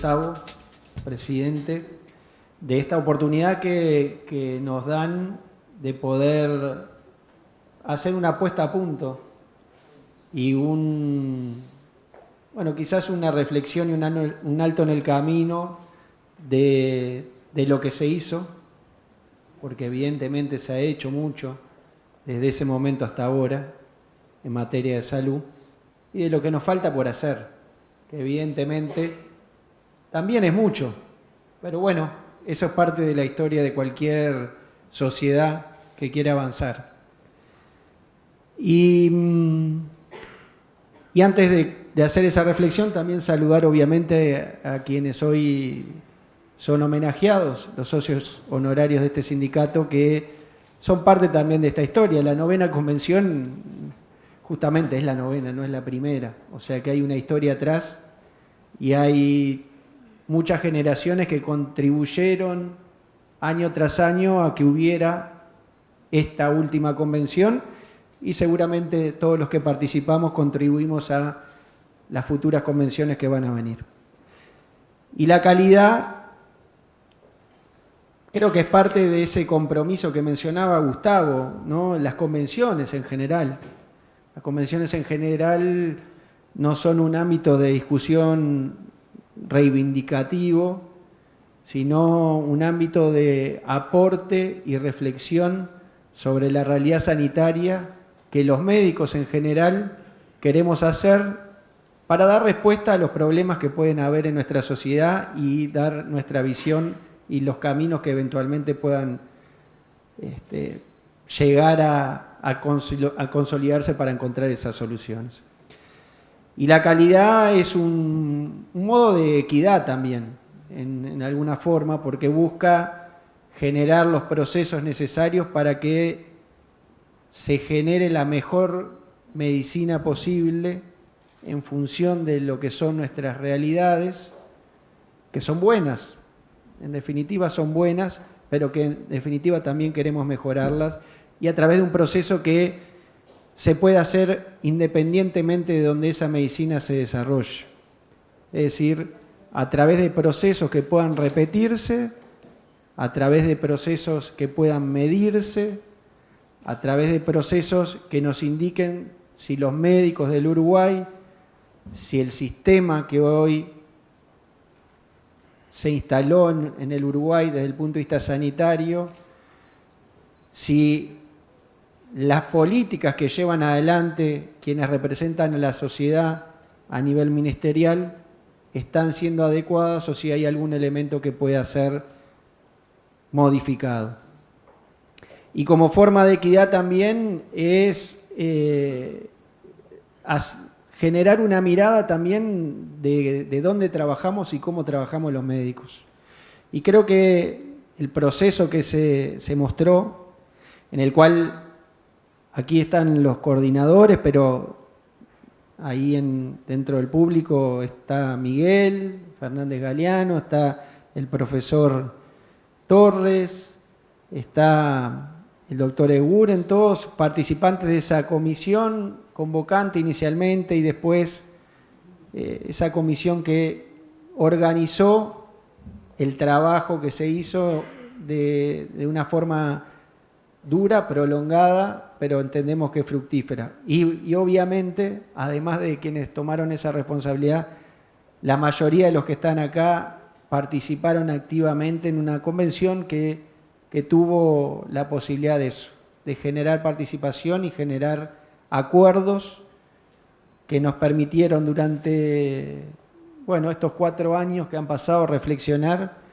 Gustavo, presidente, de esta oportunidad que nos dan de poder hacer una puesta a punto y quizás una reflexión y un alto en el camino de lo que se hizo, porque evidentemente se ha hecho mucho desde ese momento hasta ahora en materia de salud, y de lo que nos falta por hacer, que evidentemente también es mucho, pero bueno, eso es parte de la historia de cualquier sociedad que quiera avanzar. Y antes de hacer esa reflexión, también saludar obviamente a quienes hoy son homenajeados, los socios honorarios de este sindicato, que son parte también de esta historia. La 9ª convención justamente es la 9ª, no es la primera. O sea que hay una historia atrás y hay muchas generaciones que contribuyeron año tras año a que hubiera esta última convención, y seguramente todos los que participamos contribuimos a las futuras convenciones que van a venir. Y la calidad creo que es parte de ese compromiso que mencionaba Gustavo, ¿no? Las convenciones en general. Las convenciones en general no son un ámbito de discusión reivindicativo, sino un ámbito de aporte y reflexión sobre la realidad sanitaria que los médicos en general queremos hacer para dar respuesta a los problemas que pueden haber en nuestra sociedad y dar nuestra visión y los caminos que eventualmente puedan llegar a consolidarse para encontrar esas soluciones. Y la calidad es un modo de equidad también, en alguna forma, porque busca generar los procesos necesarios para que se genere la mejor medicina posible en función de lo que son nuestras realidades, que son buenas, en definitiva son buenas, pero que en definitiva también queremos mejorarlas, y a través de un proceso que se puede hacer independientemente de donde esa medicina se desarrolle. Es decir, a través de procesos que puedan repetirse, a través de procesos que puedan medirse, a través de procesos que nos indiquen si los médicos del Uruguay, si el sistema que hoy se instaló en el Uruguay desde el punto de vista sanitario, si las políticas que llevan adelante quienes representan a la sociedad a nivel ministerial están siendo adecuadas o si hay algún elemento que pueda ser modificado. Y como forma de equidad también es generar una mirada también de dónde trabajamos y cómo trabajamos los médicos. Y creo que el proceso que se mostró, en el cual aquí están los coordinadores, pero ahí dentro del público está Miguel Fernández Galeano, está el profesor Torres, está el doctor Eguren, todos participantes de esa comisión convocante inicialmente y después esa comisión que organizó el trabajo que se hizo de una forma dura, prolongada, pero entendemos que fructífera. Y obviamente, además de quienes tomaron esa responsabilidad, la mayoría de los que están acá participaron activamente en una convención que tuvo la posibilidad de eso, de generar participación y generar acuerdos que nos permitieron durante estos 4 años que han pasado reflexionar,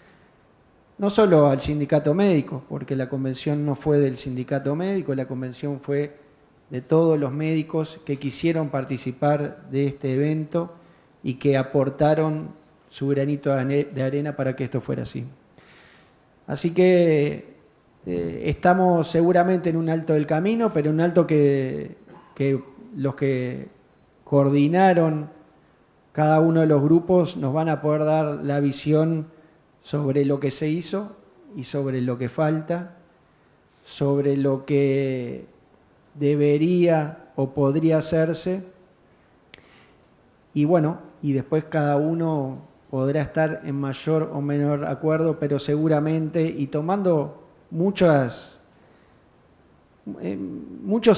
no solo al sindicato médico, porque la convención no fue del sindicato médico, la convención fue de todos los médicos que quisieron participar de este evento y que aportaron su granito de arena para que esto fuera así. Así que estamos seguramente en un alto del camino, pero un alto que los que coordinaron cada uno de los grupos nos van a poder dar la visión sobre lo que se hizo y sobre lo que falta, sobre lo que debería o podría hacerse, y después cada uno podrá estar en mayor o menor acuerdo, pero seguramente, y tomando muchos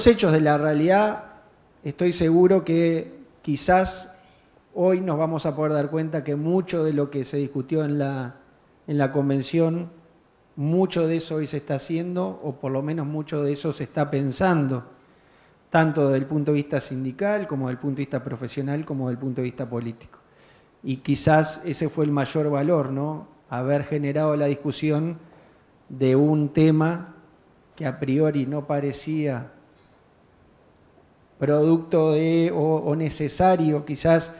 hechos de la realidad, estoy seguro que quizás hoy nos vamos a poder dar cuenta que mucho de lo que se discutió en la convención, mucho de eso hoy se está haciendo, o por lo menos mucho de eso se está pensando, tanto desde el punto de vista sindical, como desde el punto de vista profesional, como desde el punto de vista político. Y quizás ese fue el mayor valor, ¿no? Haber generado la discusión de un tema que a priori no parecía producto de o necesario quizás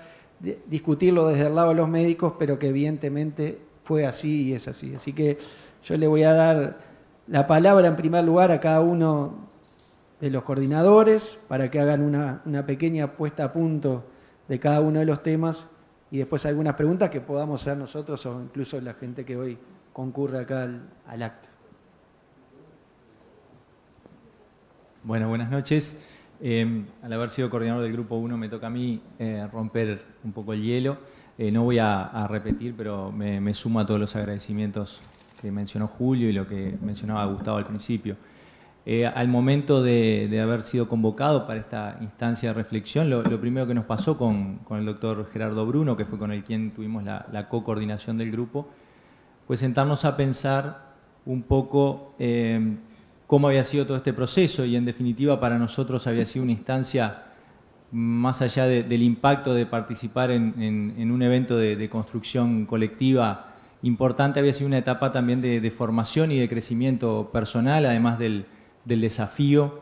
discutirlo desde el lado de los médicos, pero que evidentemente fue así y es así. Así que yo le voy a dar la palabra en primer lugar a cada uno de los coordinadores para que hagan una pequeña puesta a punto de cada uno de los temas y después algunas preguntas que podamos hacer nosotros o incluso la gente que hoy concurre acá al acto. Bueno, buenas noches. Al haber sido coordinador del Grupo 1 me toca a mí romper un poco el hielo. No voy a repetir, pero me sumo a todos los agradecimientos que mencionó Julio y lo que mencionaba Gustavo al principio. Al momento de haber sido convocado para esta instancia de reflexión, lo primero que nos pasó con el doctor Gerardo Bruno, que fue con el quien tuvimos la co-coordinación del grupo, fue sentarnos a pensar un poco cómo había sido todo este proceso y en definitiva para nosotros había sido una instancia más allá del impacto de participar en un evento de construcción colectiva importante, había sido una etapa también de formación y de crecimiento personal, además del desafío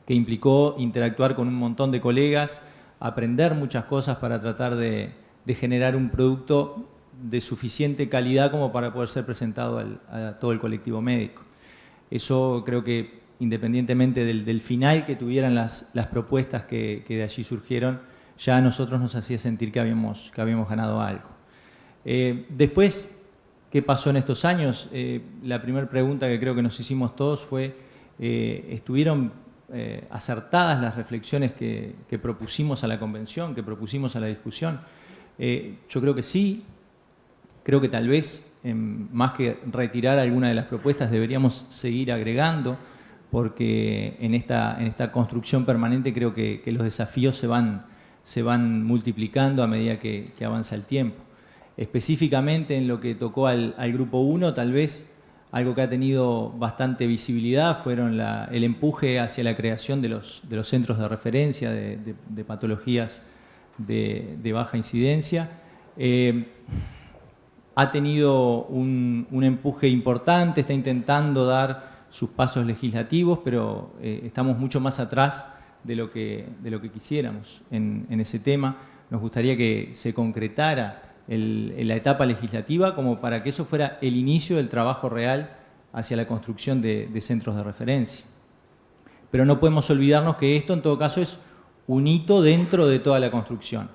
que implicó interactuar con un montón de colegas, aprender muchas cosas para tratar de generar un producto de suficiente calidad como para poder ser presentado a todo el colectivo médico. Eso creo que independientemente del final que tuvieran las propuestas que de allí surgieron, ya a nosotros nos hacía sentir que habíamos ganado algo. Después, ¿qué pasó en estos años? La primera pregunta que creo que nos hicimos todos fue, ¿estuvieron acertadas las reflexiones que propusimos a la convención, que propusimos a la discusión? Yo creo que sí. Creo que tal vez, más que retirar alguna de las propuestas, deberíamos seguir agregando, porque en esta construcción permanente creo que los desafíos se van multiplicando a medida que avanza el tiempo. Específicamente en lo que tocó al Grupo 1, tal vez algo que ha tenido bastante visibilidad fueron el empuje hacia la creación de los centros de referencia de patologías de baja incidencia. Ha tenido un empuje importante, está intentando dar sus pasos legislativos, pero estamos mucho más atrás de lo que quisiéramos en ese tema. Nos gustaría que se concretara la etapa legislativa como para que eso fuera el inicio del trabajo real hacia la construcción de centros de referencia. Pero no podemos olvidarnos que esto en todo caso es un hito dentro de toda la construcción.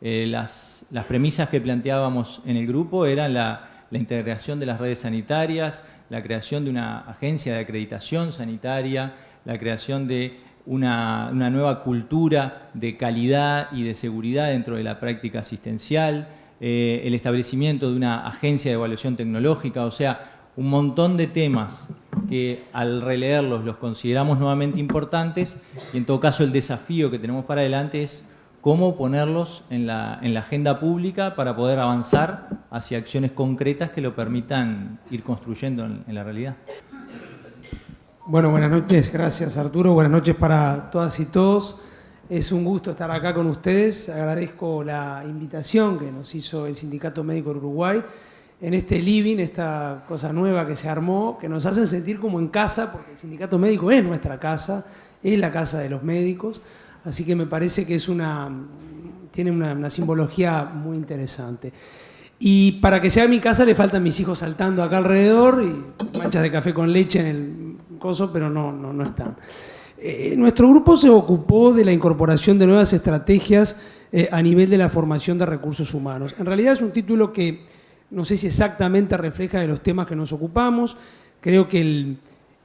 Las premisas que planteábamos en el grupo eran la integración de las redes sanitarias, la creación de una agencia de acreditación sanitaria, la creación de una nueva cultura de calidad y de seguridad dentro de la práctica asistencial, el establecimiento de una agencia de evaluación tecnológica, o sea, un montón de temas que al releerlos los consideramos nuevamente importantes y en todo caso el desafío que tenemos para adelante es cómo ponerlos en la agenda pública para poder avanzar hacia acciones concretas que lo permitan ir construyendo en la realidad. Bueno, buenas noches, gracias Arturo, buenas noches para todas y todos. Es un gusto estar acá con ustedes, agradezco la invitación que nos hizo el Sindicato Médico de Uruguay en este living, esta cosa nueva que se armó, que nos hacen sentir como en casa, porque el Sindicato Médico es nuestra casa, es la casa de los médicos, así que me parece que tiene una simbología muy interesante. Y para que sea mi casa le faltan mis hijos saltando acá alrededor y manchas de café con leche en el coso, pero no están. Nuestro grupo se ocupó de la incorporación de nuevas estrategias a nivel de la formación de recursos humanos. En realidad es un título que no sé si exactamente refleja de los temas que nos ocupamos. Creo que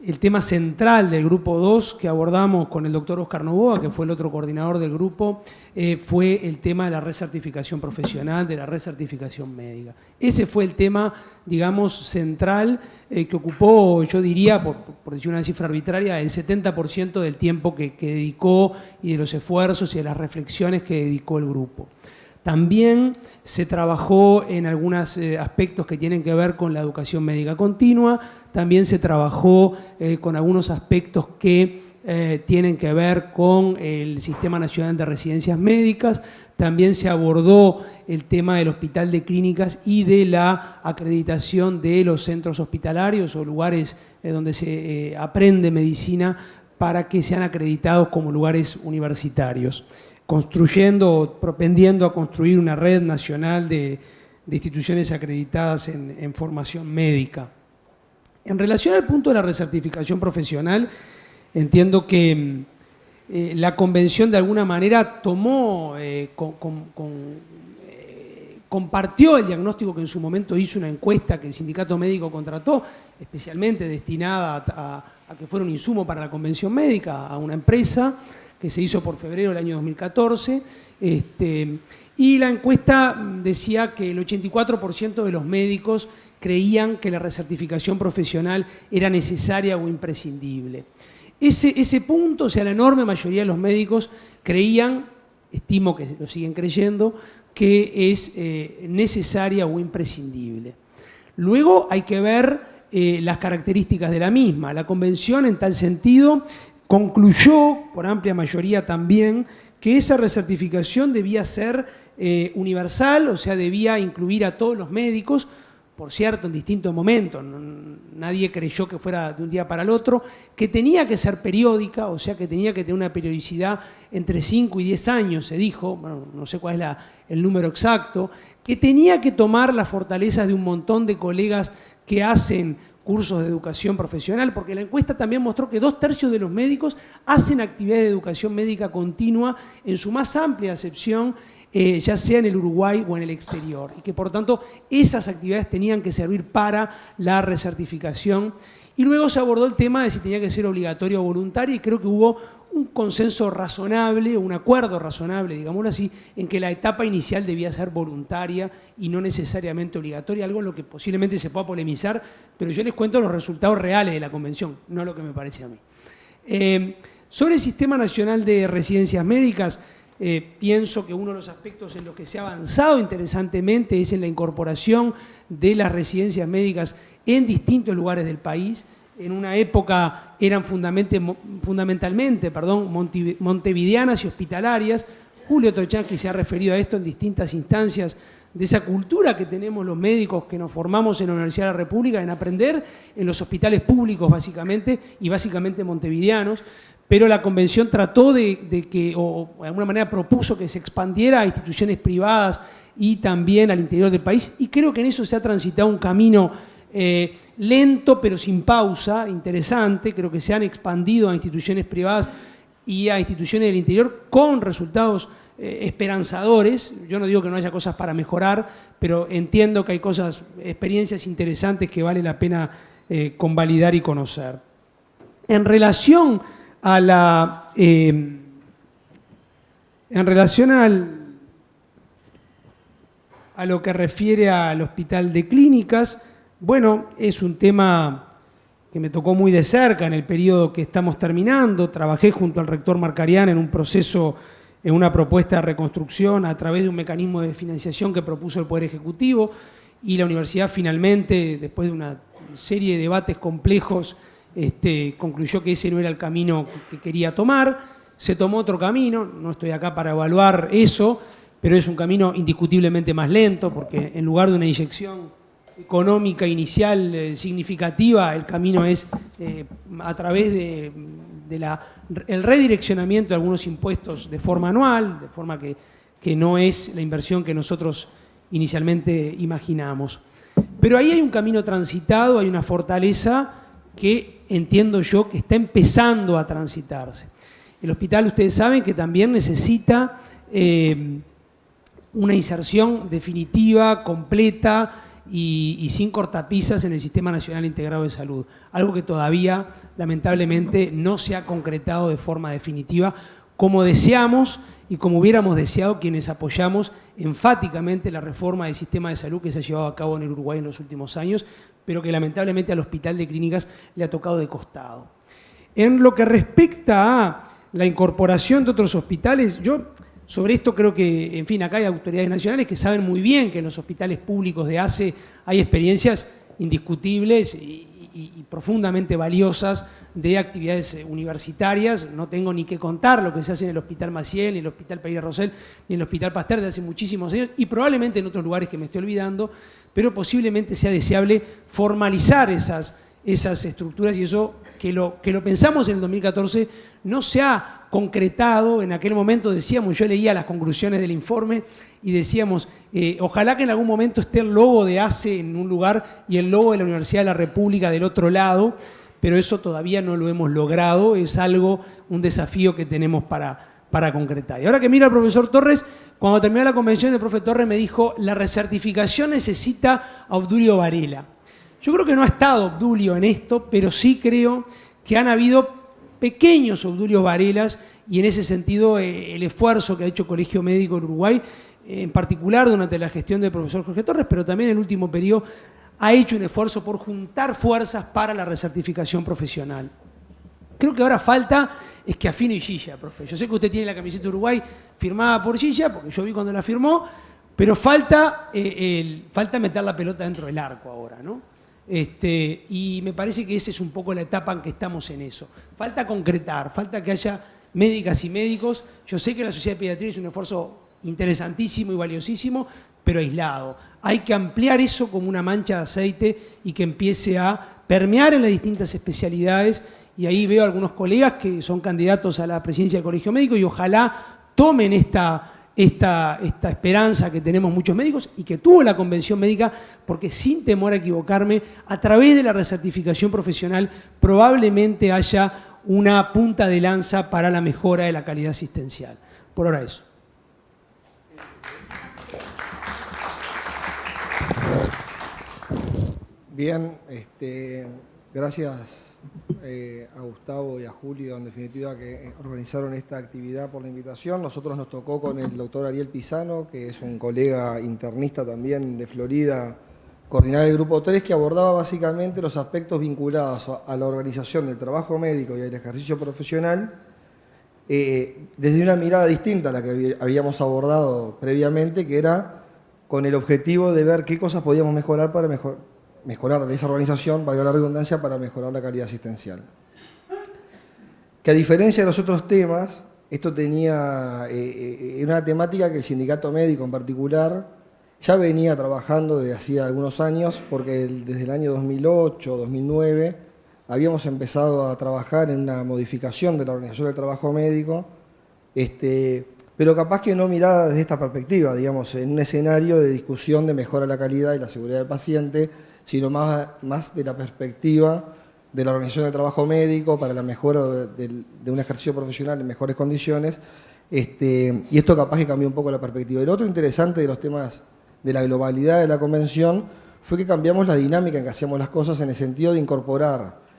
el tema central del grupo 2 que abordamos con el doctor Oscar Novoa, que fue el otro coordinador del grupo, fue el tema de la recertificación profesional, de la recertificación médica. Ese fue el tema, digamos, central que ocupó, yo diría, por decir una cifra arbitraria, el 70% del tiempo que dedicó y de los esfuerzos y de las reflexiones que dedicó el grupo. También se trabajó en algunos aspectos que tienen que ver con la educación médica continua, también se trabajó con algunos aspectos que tienen que ver con el Sistema Nacional de Residencias Médicas, también se abordó el tema del hospital de clínicas y de la acreditación de los centros hospitalarios o lugares donde se aprende medicina para que sean acreditados como lugares universitarios, propendiendo a construir una red nacional de instituciones acreditadas en formación médica. En relación al punto de la recertificación profesional, entiendo que la convención de alguna manera tomó, compartió el diagnóstico que en su momento hizo una encuesta que el sindicato médico contrató, especialmente destinada a que fuera un insumo para la convención médica, a una empresa que se hizo por febrero del año 2014, y la encuesta decía que el 84% de los médicos creían que la recertificación profesional era necesaria o imprescindible. Ese punto, o sea, la enorme mayoría de los médicos creían, estimo que lo siguen creyendo, que es necesaria o imprescindible. Luego hay que ver las características de la misma. La convención, en tal sentido, concluyó, por amplia mayoría también, que esa recertificación debía ser universal, o sea, debía incluir a todos los médicos, por cierto, en distintos momentos, nadie creyó que fuera de un día para el otro, que tenía que ser periódica, o sea, que tenía que tener una periodicidad entre 5 y 10 años, se dijo, bueno, no sé cuál es el número exacto, que tenía que tomar las fortalezas de un montón de colegas que hacen cursos de educación profesional, porque la encuesta también mostró que 2/3 de los médicos hacen actividades de educación médica continua en su más amplia acepción, ya sea en el Uruguay o en el exterior, y que por tanto esas actividades tenían que servir para la recertificación. Y luego se abordó el tema de si tenía que ser obligatorio o voluntario, y creo que hubo un consenso razonable, un acuerdo razonable, digámoslo así, en que la etapa inicial debía ser voluntaria y no necesariamente obligatoria, algo en lo que posiblemente se pueda polemizar, pero yo les cuento los resultados reales de la convención, no lo que me parece a mí. Sobre el Sistema Nacional de Residencias Médicas, pienso que uno de los aspectos en los que se ha avanzado interesantemente es en la incorporación de las residencias médicas en distintos lugares del país. En una época eran fundamentalmente montevideanas y hospitalarias. Julio Tochanski se ha referido a esto en distintas instancias, de esa cultura que tenemos los médicos que nos formamos en la Universidad de la República en aprender en los hospitales públicos básicamente, y básicamente montevideanos, pero la convención trató de que, o de alguna manera propuso que se expandiera a instituciones privadas y también al interior del país, y creo que en eso se ha transitado un camino lento pero sin pausa, interesante. Creo que se han expandido a instituciones privadas y a instituciones del interior con resultados esperanzadores. Yo no digo que no haya cosas para mejorar, pero entiendo que hay experiencias interesantes que vale la pena convalidar y conocer. En relación a lo que refiere al hospital de clínicas, bueno, es un tema que me tocó muy de cerca en el periodo que estamos terminando. Trabajé junto al rector Marcarián en un proceso, en una propuesta de reconstrucción a través de un mecanismo de financiación que propuso el Poder Ejecutivo, y la universidad finalmente, después de una serie de debates complejos, concluyó que ese no era el camino que quería tomar. Se tomó otro camino, no estoy acá para evaluar eso, pero es un camino indiscutiblemente más lento, porque en lugar de una inyección económica inicial significativa, el camino es a través el redireccionamiento de algunos impuestos de forma anual, de forma que no es la inversión que nosotros inicialmente imaginamos. Pero ahí hay un camino transitado, hay una fortaleza que entiendo yo que está empezando a transitarse. El hospital, ustedes saben que también necesita una inserción definitiva, completa y sin cortapisas en el Sistema Nacional Integrado de Salud. Algo que todavía, lamentablemente, no se ha concretado de forma definitiva como deseamos y como hubiéramos deseado quienes apoyamos enfáticamente la reforma del sistema de salud que se ha llevado a cabo en el Uruguay en los últimos años, pero que lamentablemente al Hospital de Clínicas le ha tocado de costado. En lo que respecta a la incorporación de otros hospitales, yo sobre esto creo que, en fin, acá hay autoridades nacionales que saben muy bien que en los hospitales públicos de ACE hay experiencias indiscutibles y profundamente valiosas de actividades universitarias. No tengo ni que contar lo que se hace en el Hospital Maciel, ni en el Hospital Pereira Rosell, ni en el Hospital Pasteur de hace muchísimos años, y probablemente en otros lugares que me estoy olvidando, pero posiblemente sea deseable formalizar esas estructuras, y eso que lo pensamos en el 2014 no se ha concretado. En aquel momento decíamos, yo leía las conclusiones del informe y decíamos, ojalá que en algún momento esté el logo de ACE en un lugar y el logo de la Universidad de la República del otro lado, pero eso todavía no lo hemos logrado, es un desafío que tenemos para concretar. Y ahora que mira al profesor Torres, cuando terminó la convención, el profe Torres me dijo, la recertificación necesita a Obdulio Varela. Yo creo que no ha estado Obdulio en esto, pero sí creo que han habido pequeños Obdulios Varelas, y en ese sentido el esfuerzo que ha hecho Colegio Médico en Uruguay, en particular durante la gestión del profesor Jorge Torres, pero también en el último periodo, ha hecho un esfuerzo por juntar fuerzas para la recertificación profesional. Creo que ahora falta es que afine Gilla, profe. Yo sé que usted tiene la camiseta de Uruguay firmada por Gilla, porque yo vi cuando la firmó, pero falta meter la pelota dentro del arco ahora, ¿no? Y me parece que esa es un poco la etapa en que estamos en eso. Falta concretar, falta que haya médicas y médicos. Yo sé que la Sociedad de Pediatría es un esfuerzo interesantísimo y valiosísimo, pero aislado. Hay que ampliar eso como una mancha de aceite y que empiece a permear en las distintas especialidades, y ahí veo a algunos colegas que son candidatos a la presidencia del Colegio Médico y ojalá tomen esta esperanza que tenemos muchos médicos y que tuvo la Convención Médica, porque sin temor a equivocarme, a través de la recertificación profesional probablemente haya una punta de lanza para la mejora de la calidad asistencial. Por ahora eso. Bien, gracias a Gustavo y a Julio, en definitiva, que organizaron esta actividad, por la invitación. Nosotros nos tocó con el doctor Ariel Pisano, que es un colega internista también de Florida, coordinar el grupo 3, que abordaba básicamente los aspectos vinculados a la organización del trabajo médico y al ejercicio profesional desde una mirada distinta a la que habíamos abordado previamente, que era con el objetivo de ver qué cosas podíamos mejorar para mejorar de esa organización, valga la redundancia, para mejorar la calidad asistencial. Que a diferencia de los otros temas, esto tenía una temática que el sindicato médico en particular ya venía trabajando desde hacía algunos años, porque desde el año 2008, 2009, habíamos empezado a trabajar en una modificación de la organización del trabajo médico, pero capaz que no mirada desde esta perspectiva, digamos, en un escenario de discusión de mejora de la calidad y la seguridad del paciente, sino más de la perspectiva de la organización del trabajo médico para la mejora de un ejercicio profesional en mejores condiciones, y esto capaz que cambió un poco la perspectiva. Y lo otro interesante de los temas de la globalidad de la convención fue que cambiamos la dinámica en que hacíamos las cosas, en el sentido de incorporar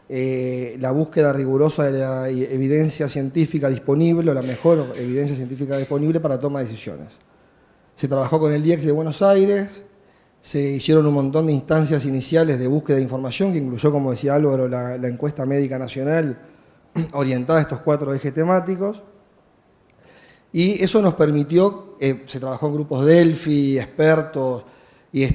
la búsqueda rigurosa de la evidencia científica disponible, o la mejor evidencia científica disponible para toma de decisiones. Se trabajó con el IECS de Buenos Aires, se hicieron un montón de instancias iniciales de búsqueda de información, que incluyó, como decía Álvaro, la encuesta médica nacional orientada a estos 4 ejes temáticos. Y eso nos permitió, se trabajó en grupos Delphi, expertos, y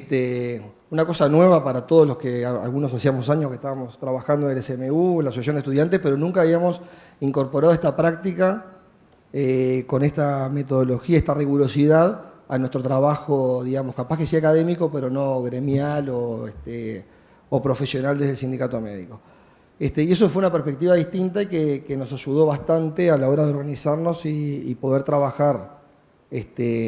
una cosa nueva para todos los que algunos hacíamos años que estábamos trabajando en el SMU, en la Asociación de Estudiantes, pero nunca habíamos incorporado esta práctica con esta metodología, esta rigurosidad a nuestro trabajo, digamos, capaz que sea académico, pero no gremial o profesional desde el sindicato médico. Y eso fue una perspectiva distinta y que nos ayudó bastante a la hora de organizarnos y poder trabajar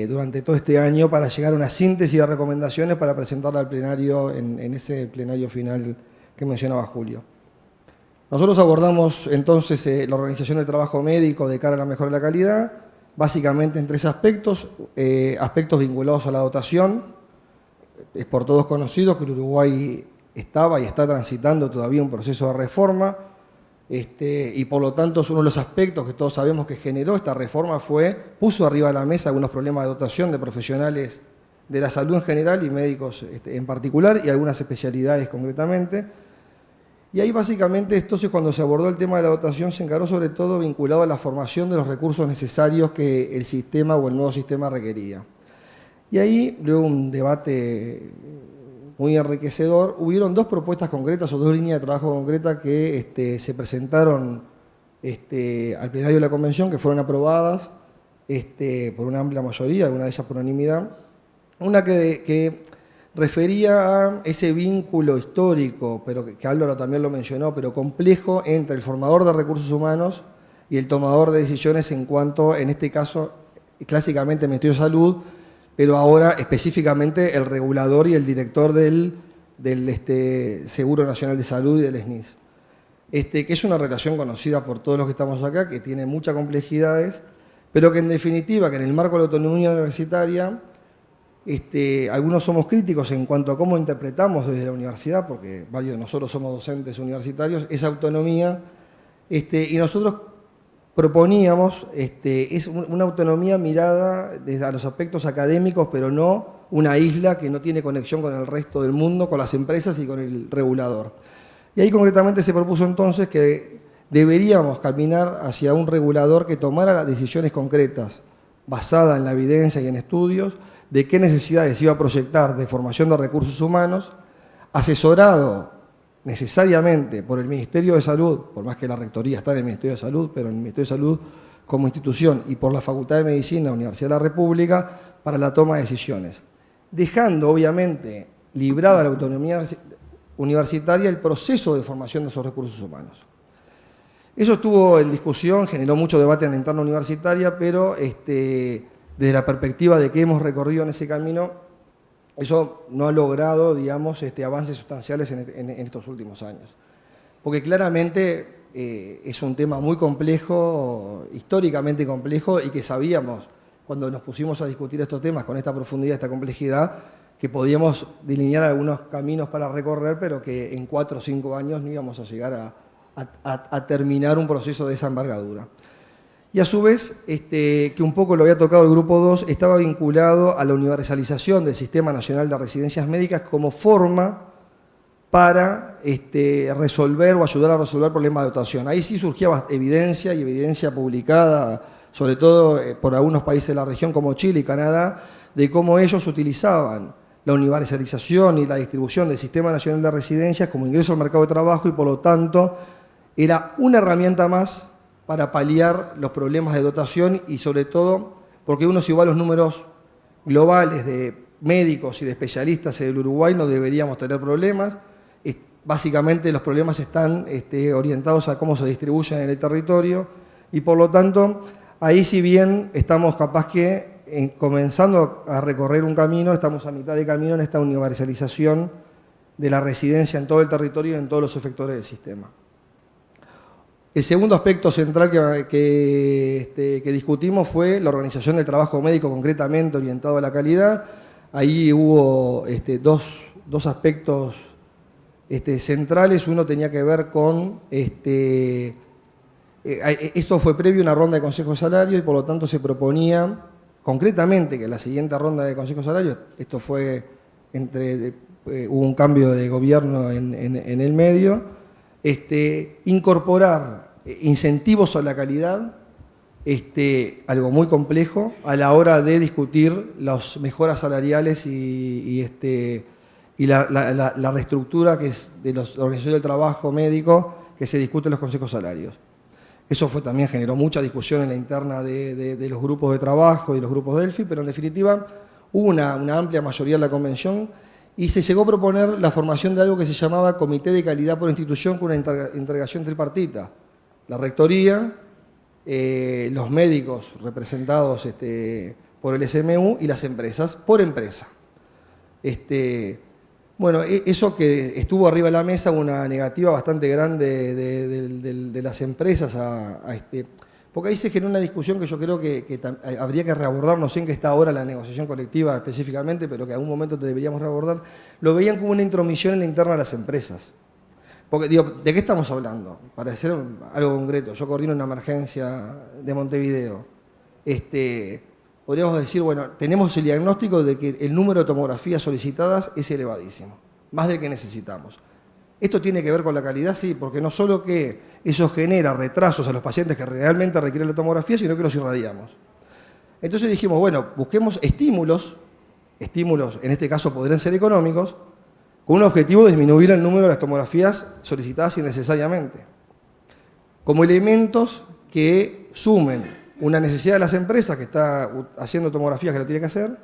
durante todo este año para llegar a una síntesis de recomendaciones para presentarla al plenario en ese plenario final que mencionaba Julio. Nosotros abordamos entonces la organización del trabajo médico de cara a la mejora de la calidad, básicamente en 3 aspectos, aspectos vinculados a la dotación, es por todos conocido que el Uruguay estaba y está transitando todavía un proceso de reforma, y por lo tanto uno de los aspectos que todos sabemos que generó esta reforma puso arriba de la mesa algunos problemas de dotación de profesionales de la salud en general y médicos en particular y algunas especialidades concretamente. Y ahí básicamente entonces cuando se abordó el tema de la dotación se encaró sobre todo vinculado a la formación de los recursos necesarios que el sistema o el nuevo sistema requería. Y ahí, luego un debate muy enriquecedor, hubieron dos propuestas concretas o dos líneas de trabajo concretas que se presentaron al plenario de la convención, que fueron aprobadas por una amplia mayoría, alguna de ellas por unanimidad. Una que refería a ese vínculo histórico, pero que Álvaro también lo mencionó, pero complejo, entre el formador de recursos humanos y el tomador de decisiones en cuanto, en este caso, clásicamente el Ministerio de Salud, pero ahora específicamente el regulador y el director del Seguro Nacional de Salud y del SNIS. Que es una relación conocida por todos los que estamos acá, que tiene muchas complejidades, pero que en definitiva, que en el marco de la autonomía universitaria, algunos somos críticos en cuanto a cómo interpretamos desde la universidad, porque varios de nosotros somos docentes universitarios, esa autonomía, y nosotros proponíamos es una autonomía mirada desde a los aspectos académicos, pero no una isla que no tiene conexión con el resto del mundo, con las empresas y con el regulador. Y ahí concretamente se propuso entonces que deberíamos caminar hacia un regulador que tomara las decisiones concretas, basadas en la evidencia y en estudios, de qué necesidades se iba a proyectar de formación de recursos humanos, asesorado necesariamente por el Ministerio de Salud, por más que la Rectoría está en el Ministerio de Salud, pero en el Ministerio de Salud como institución y por la Facultad de Medicina de la Universidad de la República para la toma de decisiones, dejando obviamente librada la autonomía universitaria el proceso de formación de esos recursos humanos. Eso estuvo en discusión, generó mucho debate en la interna universitaria, pero desde la perspectiva de que hemos recorrido en ese camino, eso no ha logrado, digamos, avances sustanciales en estos últimos años. Porque claramente es un tema muy complejo, históricamente complejo, y que sabíamos, cuando nos pusimos a discutir estos temas con esta profundidad, esta complejidad, que podíamos delinear algunos caminos para recorrer, pero que en 4 o 5 años no íbamos a llegar a terminar un proceso de esa envergadura. Y a su vez, que un poco lo había tocado el Grupo 2, estaba vinculado a la universalización del Sistema Nacional de Residencias Médicas como forma para resolver o ayudar a resolver problemas de dotación. Ahí sí surgía evidencia, y evidencia publicada, sobre todo por algunos países de la región como Chile y Canadá, de cómo ellos utilizaban la universalización y la distribución del Sistema Nacional de Residencias como ingreso al mercado de trabajo y por lo tanto era una herramienta más para paliar los problemas de dotación y sobre todo porque uno si va a los números globales de médicos y de especialistas en el Uruguay no deberíamos tener problemas. Básicamente los problemas están orientados a cómo se distribuyen en el territorio y por lo tanto ahí si bien estamos capaz que comenzando a recorrer un camino, estamos a mitad de camino en esta universalización de la residencia en todo el territorio y en todos los efectores del sistema. El segundo aspecto central que discutimos fue la organización del trabajo médico concretamente orientado a la calidad. Ahí hubo dos aspectos centrales. Uno tenía que ver con, esto fue previo a una ronda de Consejo de Salario y por lo tanto se proponía concretamente que la siguiente ronda de Consejo de Salario, esto fue hubo un cambio de gobierno en el medio, incorporar incentivos a la calidad, algo muy complejo, a la hora de discutir las mejoras salariales y la reestructura que es de la organización del trabajo médico que se discute en los consejos salarios. Eso también generó mucha discusión en la interna de los grupos de trabajo y los grupos de Delphi, pero en definitiva hubo una amplia mayoría en la convención y se llegó a proponer la formación de algo que se llamaba Comité de Calidad por Institución con una integración tripartita. La Rectoría, los médicos representados por el SMU y las empresas por empresa. Bueno, eso que estuvo arriba de la mesa, una negativa bastante grande de las empresas Porque ahí se genera una discusión que yo creo que habría que reabordar, no sé en qué está ahora la negociación colectiva específicamente, pero que en algún momento deberíamos reabordar. Lo veían como una intromisión en la interna de las empresas. Porque, digo, ¿de qué estamos hablando? Para decir algo concreto, yo coordino una emergencia de Montevideo. Podríamos decir, bueno, tenemos el diagnóstico de que el número de tomografías solicitadas es elevadísimo, más del que necesitamos. ¿Esto tiene que ver con la calidad? Sí, porque no solo que eso genera retrasos a los pacientes que realmente requieren la tomografía, sino que los irradiamos. Entonces dijimos, bueno, busquemos estímulos, en este caso podrían ser económicos, con un objetivo de disminuir el número de las tomografías solicitadas innecesariamente, como elementos que sumen una necesidad de las empresas que está haciendo tomografías que no tiene que hacer,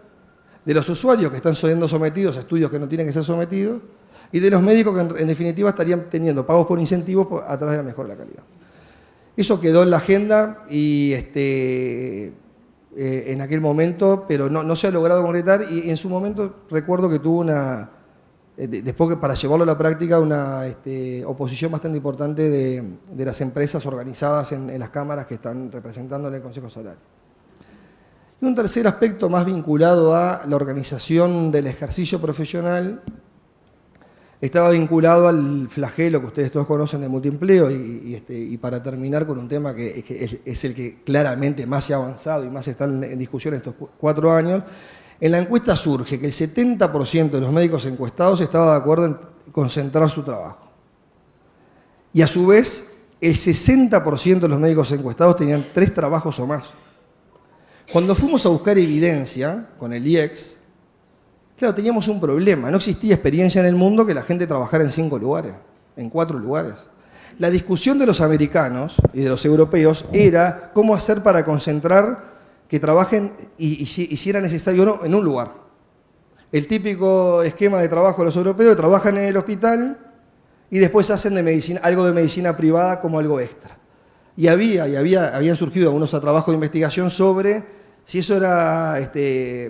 de los usuarios que están siendo sometidos a estudios que no tienen que ser sometidos, y de los médicos que en definitiva estarían teniendo pagos por incentivos a través de la mejora de la calidad. Eso quedó en la agenda y en aquel momento, pero no se ha logrado concretar, y en su momento recuerdo que tuvo después para llevarlo a la práctica, una oposición bastante importante de las empresas organizadas en las cámaras que están representando en el Consejo Salario. Y un tercer aspecto más vinculado a la organización del ejercicio profesional estaba vinculado al flagelo que ustedes todos conocen de multiempleo y para terminar con un tema que es el que claramente más se ha avanzado y más está en discusión estos 4 años. En la encuesta surge que el 70% de los médicos encuestados estaba de acuerdo en concentrar su trabajo. Y a su vez, el 60% de los médicos encuestados tenían 3 trabajos o más. Cuando fuimos a buscar evidencia con el IEX, claro, teníamos un problema. No existía experiencia en el mundo que la gente trabajara en 5 lugares, en 4 lugares. La discusión de los americanos y de los europeos era cómo hacer para concentrar que trabajen y si era necesario o no en un lugar. El típico esquema de trabajo de los europeos, trabajan en el hospital y después hacen algo de medicina privada como algo extra. Y habían surgido algunos trabajos de investigación sobre si eso era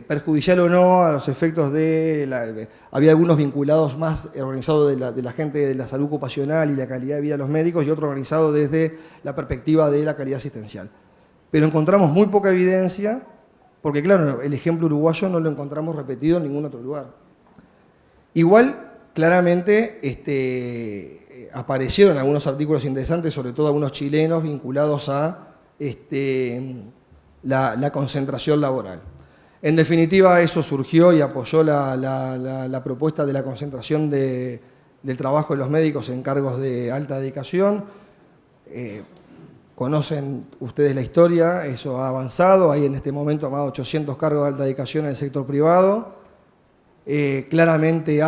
perjudicial o no a los efectos había algunos vinculados más organizados de la gente de la salud ocupacional y la calidad de vida de los médicos y otros organizados desde la perspectiva de la calidad asistencial. Pero encontramos muy poca evidencia, porque claro, el ejemplo uruguayo no lo encontramos repetido en ningún otro lugar. Igual, claramente, aparecieron algunos artículos interesantes, sobre todo algunos chilenos vinculados a la concentración laboral. En definitiva, eso surgió y apoyó la propuesta de la concentración del trabajo de los médicos en cargos de alta dedicación. Conocen ustedes la historia, eso ha avanzado, hay en este momento más de 800 cargos de alta dedicación en el sector privado. Claramente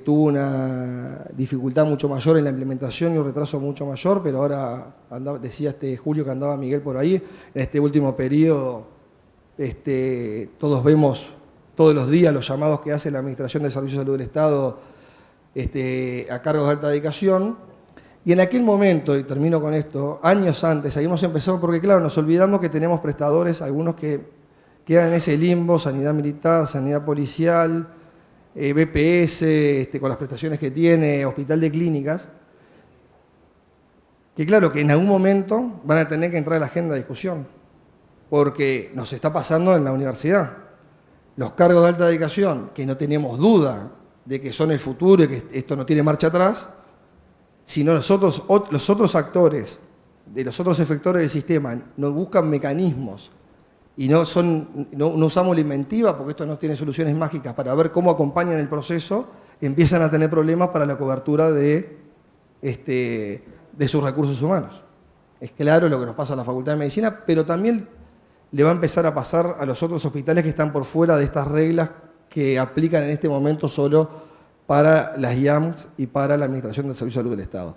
tuvo una dificultad mucho mayor en la implementación y un retraso mucho mayor, pero ahora decía Julio que andaba Miguel por ahí, en este último periodo todos vemos todos los días los llamados que hace la Administración de Servicios de Salud del Estado a cargos de alta dedicación. Y en aquel momento, y termino con esto, años antes, habíamos empezado, porque claro, nos olvidamos que tenemos prestadores, algunos que quedan en ese limbo, sanidad militar, sanidad policial, BPS, con las prestaciones que tiene, hospital de clínicas, que claro, que en algún momento van a tener que entrar en la agenda de discusión, porque nos está pasando en la universidad. Los cargos de alta dedicación, que no tenemos duda de que son el futuro y que esto no tiene marcha atrás, si no los otros actores, de los otros efectores del sistema, no buscan mecanismos y no usamos la inventiva, porque esto no tiene soluciones mágicas, para ver cómo acompañan el proceso, empiezan a tener problemas para la cobertura de sus recursos humanos. Es claro lo que nos pasa a la Facultad de Medicina, pero también le va a empezar a pasar a los otros hospitales que están por fuera de estas reglas que aplican en este momento solo para las IAMS y para la Administración del Servicio de Salud del Estado.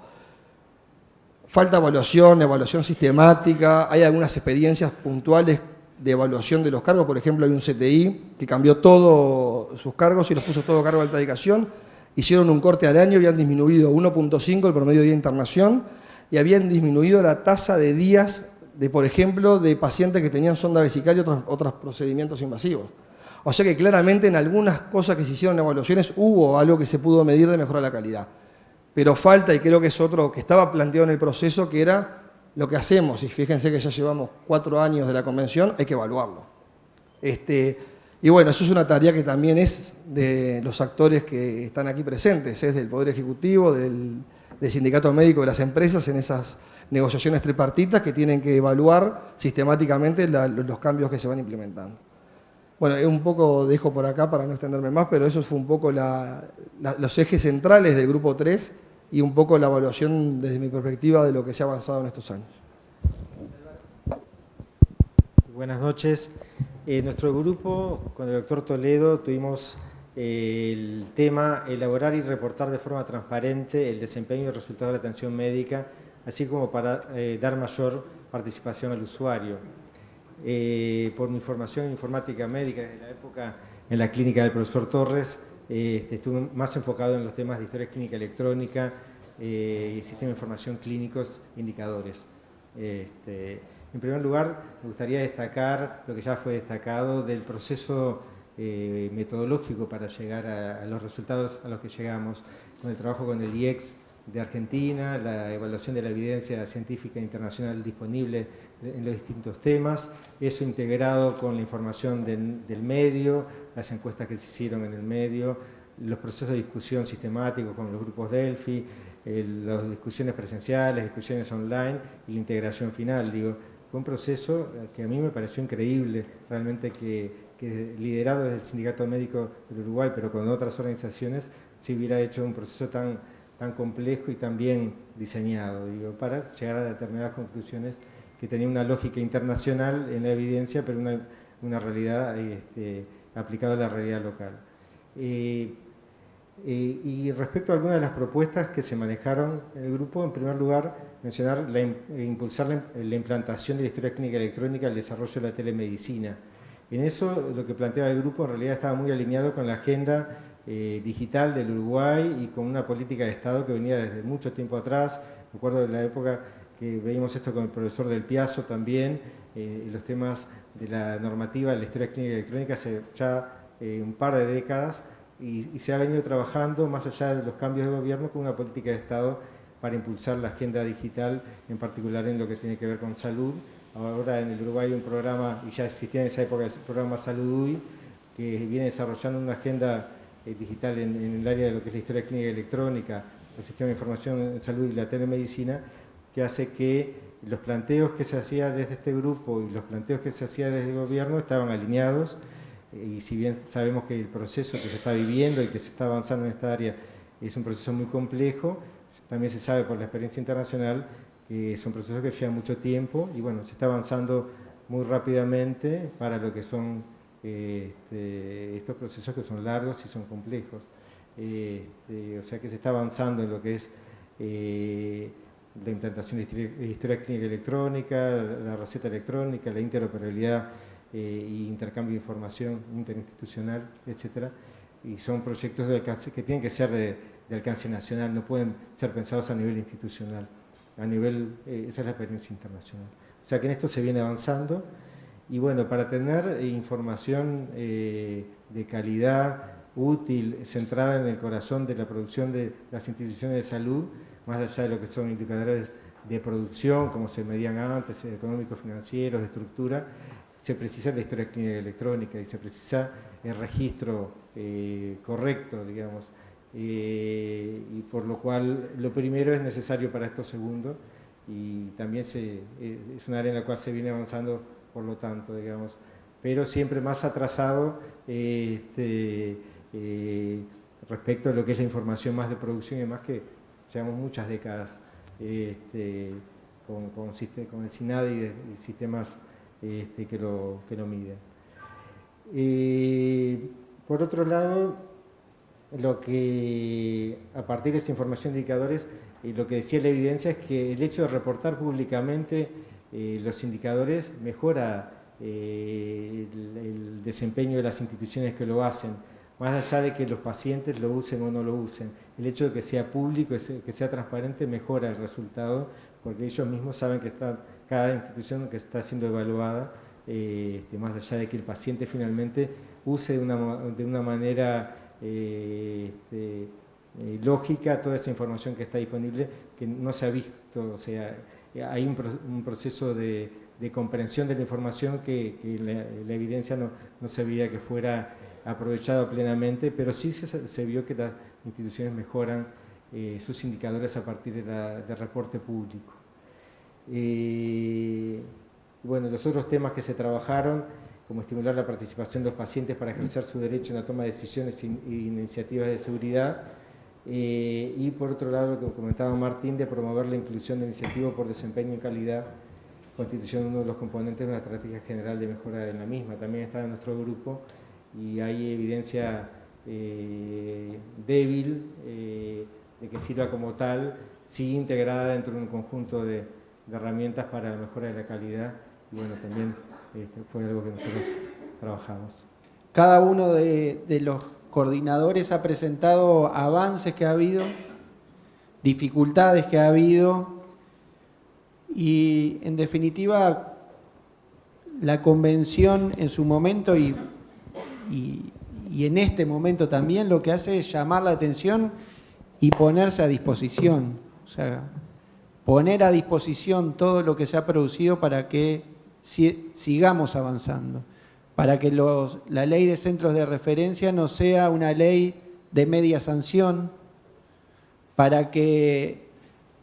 Falta evaluación sistemática, hay algunas experiencias puntuales de evaluación de los cargos, por ejemplo hay un CTI que cambió todos sus cargos y los puso todo a cargo de alta dedicación, hicieron un corte al año, habían disminuido 1.5 el promedio de día de internación y habían disminuido la tasa de días, por ejemplo, de pacientes que tenían sonda vesical y otros procedimientos invasivos. O sea que claramente en algunas cosas que se hicieron en evaluaciones hubo algo que se pudo medir de mejorar la calidad. Pero falta, y creo que es otro que estaba planteado en el proceso, que era lo que hacemos, y fíjense que ya llevamos 4 años de la convención, hay que evaluarlo. Y bueno, eso es una tarea que también es de los actores que están aquí presentes, es del Poder Ejecutivo, del Sindicato Médico de las empresas, en esas negociaciones tripartitas que tienen que evaluar sistemáticamente los cambios que se van implementando. Bueno, un poco dejo por acá para no extenderme más, pero eso fue un poco los ejes centrales del Grupo 3 y un poco la evaluación desde mi perspectiva de lo que se ha avanzado en estos años. Buenas noches. Nuestro grupo, con el doctor Toledo, tuvimos el tema elaborar y reportar de forma transparente el desempeño y resultados de la atención médica, así como para dar mayor participación al usuario. Por mi formación en informática médica desde la época en la clínica del profesor Torres, estuve más enfocado en los temas de historia clínica electrónica y sistema de información clínicos indicadores. En primer lugar, me gustaría destacar lo que ya fue destacado del proceso metodológico para llegar a los resultados a los que llegamos, con el trabajo con el IEX de Argentina, la evaluación de la evidencia científica internacional disponible en los distintos temas, eso integrado con la información del medio, las encuestas que se hicieron en el medio, los procesos de discusión sistemáticos con los grupos Delphi, las discusiones presenciales, discusiones online y la integración final. Digo, fue un proceso que a mí me pareció increíble, realmente que liderado desde el Sindicato Médico del Uruguay, pero con otras organizaciones, se hubiera hecho un proceso tan complejo y tan bien diseñado, digo, para llegar a determinadas conclusiones que tenían una lógica internacional en la evidencia, pero una realidad aplicada a la realidad local. Y respecto a algunas de las propuestas que se manejaron en el grupo, en primer lugar, mencionar impulsar la implantación de la historia clínica electrónica al desarrollo de la telemedicina. En eso, lo que planteaba el grupo en realidad estaba muy alineado con la agenda digital del Uruguay y con una política de Estado que venía desde mucho tiempo atrás. Recuerdo de la época que veíamos esto con el profesor Del Piazzo también, los temas de la normativa de la historia clínica electrónica hace ya un par de décadas, y se ha venido trabajando, más allá de los cambios de gobierno, con una política de Estado para impulsar la agenda digital, en particular en lo que tiene que ver con salud. Ahora en el Uruguay hay un programa, y ya existía en esa época el programa Salud UI, que viene desarrollando una agenda digital en el área de lo que es la historia clínica electrónica, el sistema de información en salud y la telemedicina, que hace que los planteos que se hacían desde este grupo y los planteos que se hacían desde el gobierno estaban alineados. Y si bien sabemos que el proceso que se está viviendo y que se está avanzando en esta área es un proceso muy complejo, también se sabe por la experiencia internacional que son procesos que llevan mucho tiempo y bueno, se está avanzando muy rápidamente para lo que son estos procesos que son largos y son complejos. O sea que se está avanzando en lo que es la implantación de historia clínica electrónica, la receta electrónica, la interoperabilidad y intercambio de información interinstitucional, etcétera, y son proyectos de alcance que tienen que ser de alcance nacional, no pueden ser pensados a nivel institucional, a nivel, esa es la experiencia internacional. O sea que en esto se viene avanzando, y bueno, para tener información de calidad, útil, centrada en el corazón de la producción de las instituciones de salud, más allá de lo que son indicadores de producción, como se medían antes, económicos, financieros, de estructura, se precisa la historia clínica electrónica y se precisa el registro correcto, digamos, y por lo cual lo primero es necesario para esto segundo, y también es un área en la cual se viene avanzando, por lo tanto, digamos, pero siempre más atrasado respecto a lo que es la información más de producción y demás, que llevamos muchas décadas con el SINADI y sistemas que lo miden. Por otro lado, lo que a partir de esa información de indicadores, lo que decía la evidencia es que el hecho de reportar públicamente los indicadores mejora el desempeño de las instituciones que lo hacen, más allá de que los pacientes lo usen o no lo usen. El hecho de que sea público, que sea transparente, mejora el resultado, porque ellos mismos saben que cada institución que está siendo evaluada, más allá de que el paciente finalmente use de una manera lógica toda esa información que está disponible, que no se ha visto, o sea, hay un proceso de comprensión de la información que la evidencia no se veía que fuera aprovechado plenamente, pero sí se vio que las instituciones mejoran sus indicadores a partir del reporte público. Bueno, los otros temas que se trabajaron, como estimular la participación de los pacientes para ejercer su derecho en la toma de decisiones e iniciativas de seguridad, y por otro lado, lo que comentaba Martín, de promover la inclusión de iniciativas por desempeño y calidad, constituyendo uno de los componentes de una estrategia general de mejora en la misma. También está en nuestro grupo y hay evidencia débil de que sirva como tal, sí integrada dentro de un conjunto de herramientas para la mejora de la calidad, y bueno, también fue algo que nosotros trabajamos. Cada uno de los coordinadores ha presentado avances que ha habido, dificultades que ha habido, y en definitiva la convención en su momento y en este momento también lo que hace es llamar la atención y ponerse a disposición, o sea, poner a disposición todo lo que se ha producido para que sigamos avanzando, para que la ley de centros de referencia no sea una ley de media sanción, para que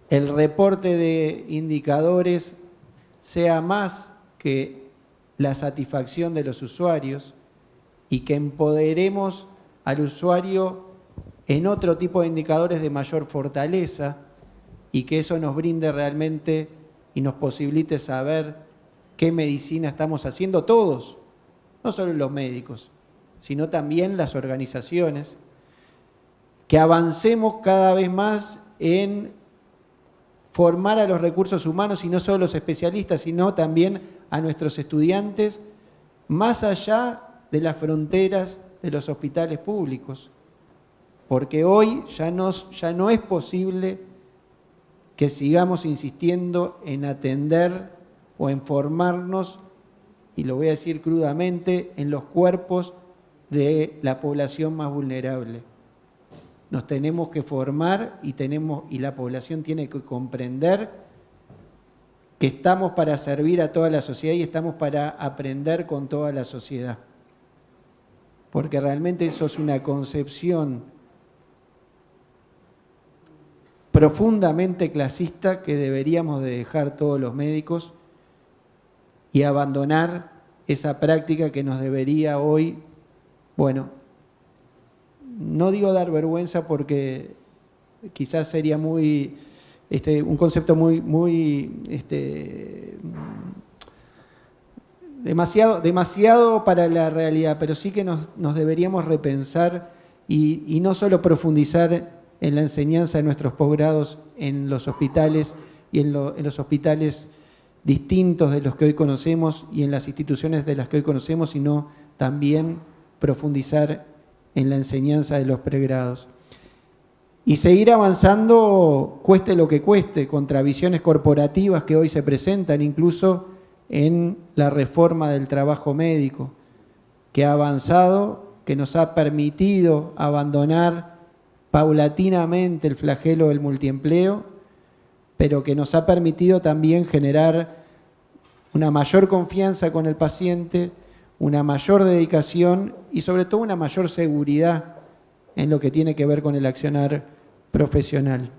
el reporte de indicadores sea más que la satisfacción de los usuarios y que empoderemos al usuario en otro tipo de indicadores de mayor fortaleza y que eso nos brinde realmente y nos posibilite saber qué medicina estamos haciendo todos, no solo los médicos, sino también las organizaciones, que avancemos cada vez más en formar a los recursos humanos y no solo los especialistas, sino también a nuestros estudiantes, más allá de las fronteras de los hospitales públicos, porque hoy ya no es posible que sigamos insistiendo en atender o en formarnos, y lo voy a decir crudamente, en los cuerpos de la población más vulnerable. Nos tenemos que formar y la población tiene que comprender que estamos para servir a toda la sociedad y estamos para aprender con toda la sociedad. Porque realmente eso es una concepción profundamente clasista que deberíamos de dejar todos los médicos y abandonar esa práctica que nos debería hoy, bueno, no digo dar vergüenza porque quizás sería muy, un concepto demasiado para la realidad, pero sí que nos deberíamos repensar y no solo profundizar en la enseñanza de nuestros posgrados en los hospitales y en los hospitales distintos de los que hoy conocemos y en las instituciones de las que hoy conocemos, sino también profundizar en la enseñanza de los pregrados. Y seguir avanzando, cueste lo que cueste, contra visiones corporativas que hoy se presentan, incluso en la reforma del trabajo médico, que ha avanzado, que nos ha permitido abandonar paulatinamente el flagelo del multiempleo, pero que nos ha permitido también generar una mayor confianza con el paciente, una mayor dedicación y sobre todo una mayor seguridad en lo que tiene que ver con el accionar profesional.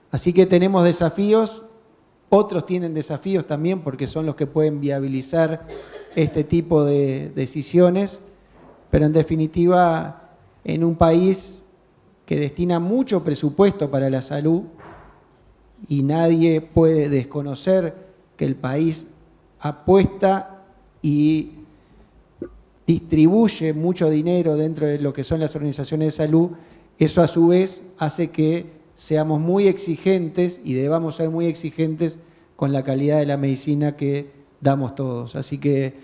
Así que tenemos desafíos, otros tienen desafíos también porque son los que pueden viabilizar este tipo de decisiones, pero en definitiva en un país que destina mucho presupuesto para la salud y nadie puede desconocer que el país apuesta y distribuye mucho dinero dentro de lo que son las organizaciones de salud, eso a su vez hace que seamos muy exigentes y debamos ser muy exigentes con la calidad de la medicina que damos todos. Así que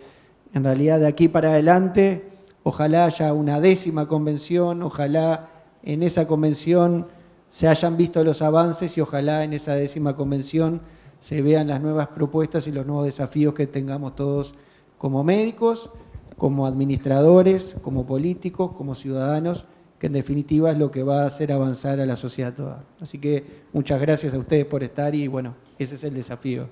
en realidad de aquí para adelante, ojalá haya una 10ª convención, ojalá en esa convención se hayan visto los avances y ojalá en esa 10ª convención se vean las nuevas propuestas y los nuevos desafíos que tengamos todos como médicos, como administradores, como políticos, como ciudadanos que en definitiva es lo que va a hacer avanzar a la sociedad toda. Así que muchas gracias a ustedes por estar y bueno, ese es el desafío.